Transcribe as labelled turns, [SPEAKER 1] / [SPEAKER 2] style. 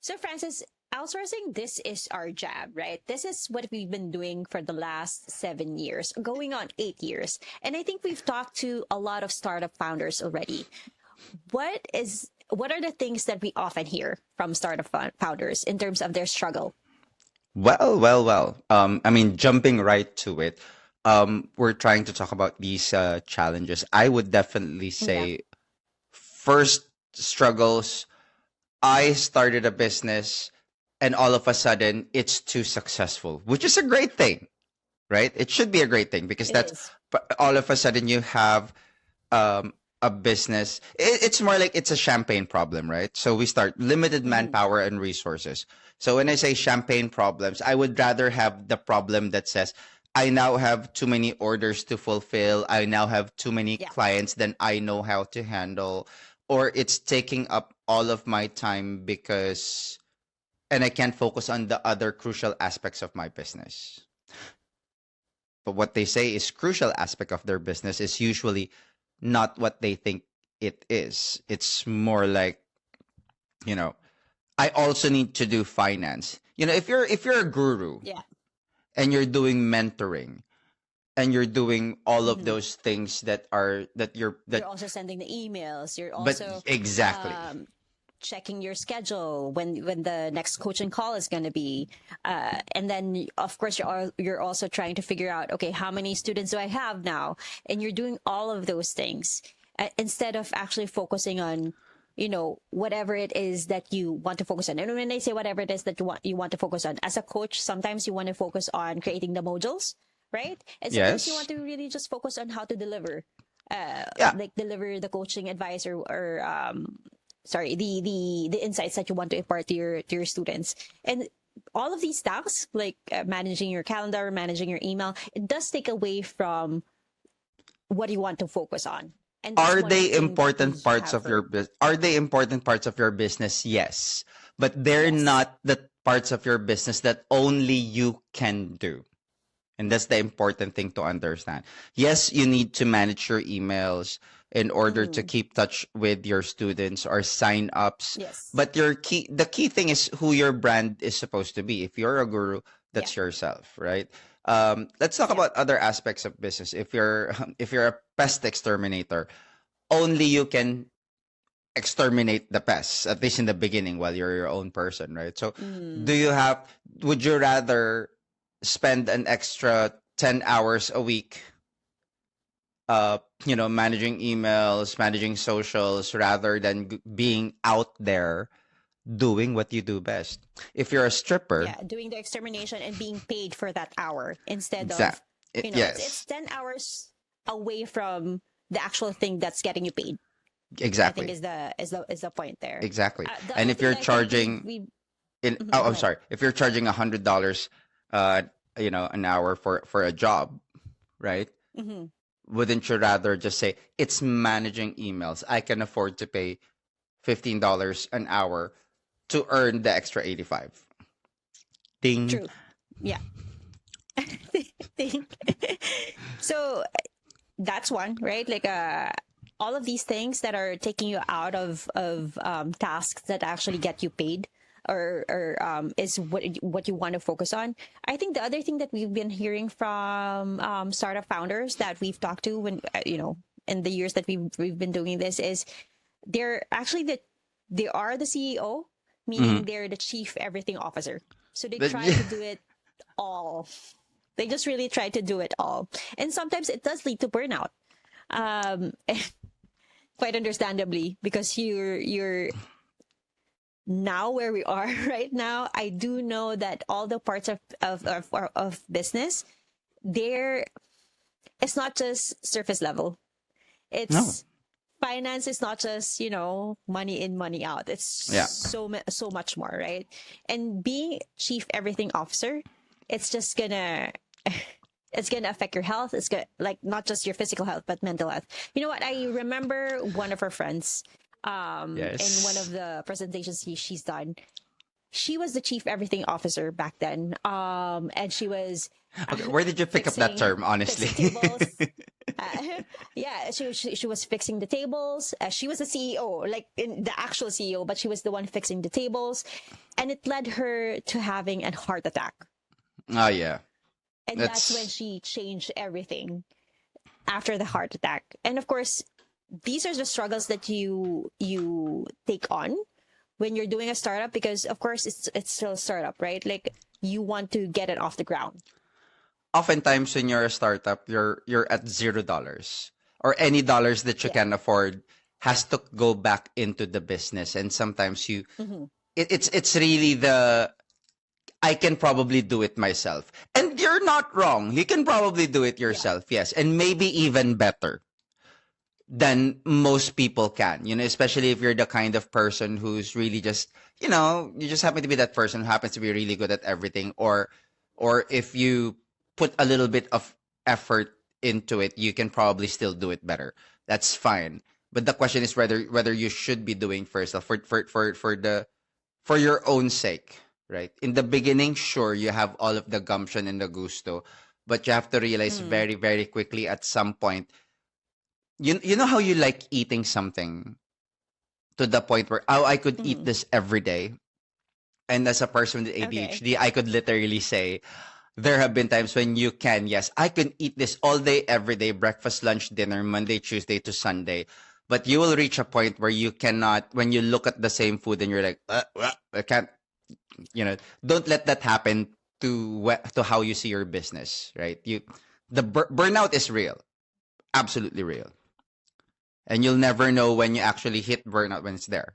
[SPEAKER 1] So, Francis, outsourcing, this is our job, right? This is what we've been doing for the last 7 years, going on 8 years. And I think we've talked to a lot of startup founders already. What are the things that we often hear from startup founders in terms of their struggle?
[SPEAKER 2] Well. I mean, jumping right to it, we're trying to talk about these challenges. I would definitely
[SPEAKER 1] Yeah,
[SPEAKER 2] say first struggles. I started a business and all of a sudden it's too successful, which is a great thing, right? It should be a great thing because
[SPEAKER 1] it
[SPEAKER 2] that's
[SPEAKER 1] is.
[SPEAKER 2] all of a sudden you have a business. It's more like it's a champagne problem, right? So we start limited
[SPEAKER 1] Mhm.
[SPEAKER 2] manpower and resources. So when I say champagne problems, I would rather have the problem that says, I now have too many orders to fulfill. I now have too many
[SPEAKER 1] Yeah,
[SPEAKER 2] clients than I know how to handle, or it's taking up all of my time because, and I can't focus on the other crucial aspects of my business. But what they say is crucial aspect of their business is usually not what they think it is. It's more like, you know, I also need to do finance. If you're a guru
[SPEAKER 1] yeah.
[SPEAKER 2] and you're doing mentoring and you're doing all of
[SPEAKER 1] Hmm.
[SPEAKER 2] those things that are that you're
[SPEAKER 1] You're
[SPEAKER 2] that
[SPEAKER 1] also sending the emails. You're
[SPEAKER 2] but
[SPEAKER 1] also
[SPEAKER 2] exactly.
[SPEAKER 1] um, checking your schedule when the next coaching call is going to be, and then of course you're also trying to figure out, okay, how many students do I have now, and you're doing all of those things instead of actually focusing on whatever it is that you want to focus on. And when I say whatever it is that you want to focus on as a coach, sometimes you want to focus on creating the modules, right? And sometimes you want
[SPEAKER 2] Yes.
[SPEAKER 1] to really just focus on how to deliver,
[SPEAKER 2] Yeah.
[SPEAKER 1] like deliver the coaching advice, or sorry, the insights that you want to impart to your students. And all of these tasks, like managing your calendar, managing your email, it does take away from what you want to focus on. And that's
[SPEAKER 2] Are
[SPEAKER 1] one
[SPEAKER 2] they
[SPEAKER 1] thing that
[SPEAKER 2] important
[SPEAKER 1] we
[SPEAKER 2] parts
[SPEAKER 1] have
[SPEAKER 2] of your
[SPEAKER 1] heard.
[SPEAKER 2] business? Are they important parts of your business? Yes. But they're
[SPEAKER 1] Yes.
[SPEAKER 2] not the parts of your business that only you can do. And that's the important thing to understand. Yes, you need to manage your emails in order to
[SPEAKER 1] Hmm.
[SPEAKER 2] keep touch with your students or sign ups.
[SPEAKER 1] Yes.
[SPEAKER 2] But the key thing is who your brand is supposed to be. If you're a guru,
[SPEAKER 1] Yeah.
[SPEAKER 2] that's yourself, right? Let's talk
[SPEAKER 1] Yeah.
[SPEAKER 2] about other aspects of business. If you're if you're a pest exterminator, only you can exterminate the pests, at least in the beginning while you're your own person, right? So do
[SPEAKER 1] Mm.
[SPEAKER 2] you have would you rather spend an extra 10 hours a week managing emails, managing socials rather than being out there doing what you do best? If you're a stripper,
[SPEAKER 1] Yeah. Doing the extermination and being paid for that hour instead
[SPEAKER 2] exact
[SPEAKER 1] of, it's
[SPEAKER 2] yes,
[SPEAKER 1] 10 hours away from the actual thing that's getting you paid. I think
[SPEAKER 2] exactly.
[SPEAKER 1] is the point there.
[SPEAKER 2] Exactly.
[SPEAKER 1] The
[SPEAKER 2] And
[SPEAKER 1] other
[SPEAKER 2] if
[SPEAKER 1] thing
[SPEAKER 2] you're
[SPEAKER 1] that I think we
[SPEAKER 2] charging
[SPEAKER 1] we
[SPEAKER 2] in
[SPEAKER 1] Mhm, go
[SPEAKER 2] I'm
[SPEAKER 1] ahead.
[SPEAKER 2] sorry, if you're charging $100 uh an hour for a job, right?
[SPEAKER 1] Hmm.
[SPEAKER 2] Wouldn't you rather just say it's managing emails? I can afford to pay $15 an hour to earn the extra 85. Ding.
[SPEAKER 1] True. Yeah. Think. So that's one, right? Like all of these things that are taking you out of tasks that actually get you paid, or is what you want to focus on. I think the other thing that we've been hearing from startup founders that we've talked to, when in the years that we've been doing this, is they're actually they are the CEO,
[SPEAKER 2] Hmm.
[SPEAKER 1] meaning they're the chief everything officer. So they try to do it all. They just really try to do it all, and sometimes it does lead to burnout. Um, quite understandably, because you're now where we are right now. I do know that all the parts of business, there, it's not just surface level.
[SPEAKER 2] No.
[SPEAKER 1] It's finance is not just money in, money out. It's
[SPEAKER 2] Yeah.
[SPEAKER 1] so much more, right? And being chief everything officer, it's just gonna it's gonna affect your health. It's gonna, like, not just your physical health but mental health. You know what, I remember one of our friends, in one of
[SPEAKER 2] Yes.
[SPEAKER 1] the presentations she's done, she was the chief everything officer back then. And she was
[SPEAKER 2] Okay, where did you pick up that term,
[SPEAKER 1] fixing
[SPEAKER 2] honestly?
[SPEAKER 1] tables. Yeah, she was fixing the tables. She was the CEO, like in the actual CEO, but she was the one fixing the tables, and it led her to having a heart attack.
[SPEAKER 2] Oh yeah.
[SPEAKER 1] And that's when
[SPEAKER 2] That's
[SPEAKER 1] she changed everything after the heart attack. And of course, these are the struggles that you take on when you're doing a startup, because of course it's still a startup, right? Like you want to get it off the ground.
[SPEAKER 2] oftentimes when you're a startup, you're at $0 or any dollars that you
[SPEAKER 1] Yeah.
[SPEAKER 2] can afford has to go back into the business. And sometimes
[SPEAKER 1] Mm-hmm.
[SPEAKER 2] it's really the I can probably do it myself. And you're not wrong. You can probably do it
[SPEAKER 1] Yeah.
[SPEAKER 2] yourself, yes. And maybe even better than most people can, especially if you're the kind of person who's really just, you just happen to be that person who happens to be really good at everything, or if you put a little bit of effort into it, you can probably still do it better. That's fine. But the question is whether you should be doing first for your own sake, right? In the beginning, sure, you have all of the gumption and the gusto, but you have to realize
[SPEAKER 1] Mm.
[SPEAKER 2] very, very quickly at some point, you know how you like eating something to the point where, oh, I could eat
[SPEAKER 1] Mm-hmm.
[SPEAKER 2] this every day. And as a person with
[SPEAKER 1] Okay.
[SPEAKER 2] ADHD, I could literally say there have been times when you can, yes, I can eat this all day, every day, breakfast, lunch, dinner, Monday, Tuesday to Sunday. But you will reach a point where you cannot, when you look at the same food and you're like, I can't, don't let that happen to how you see your business, right? The burnout is real, absolutely real. And you'll never know when you actually hit burnout when it's there.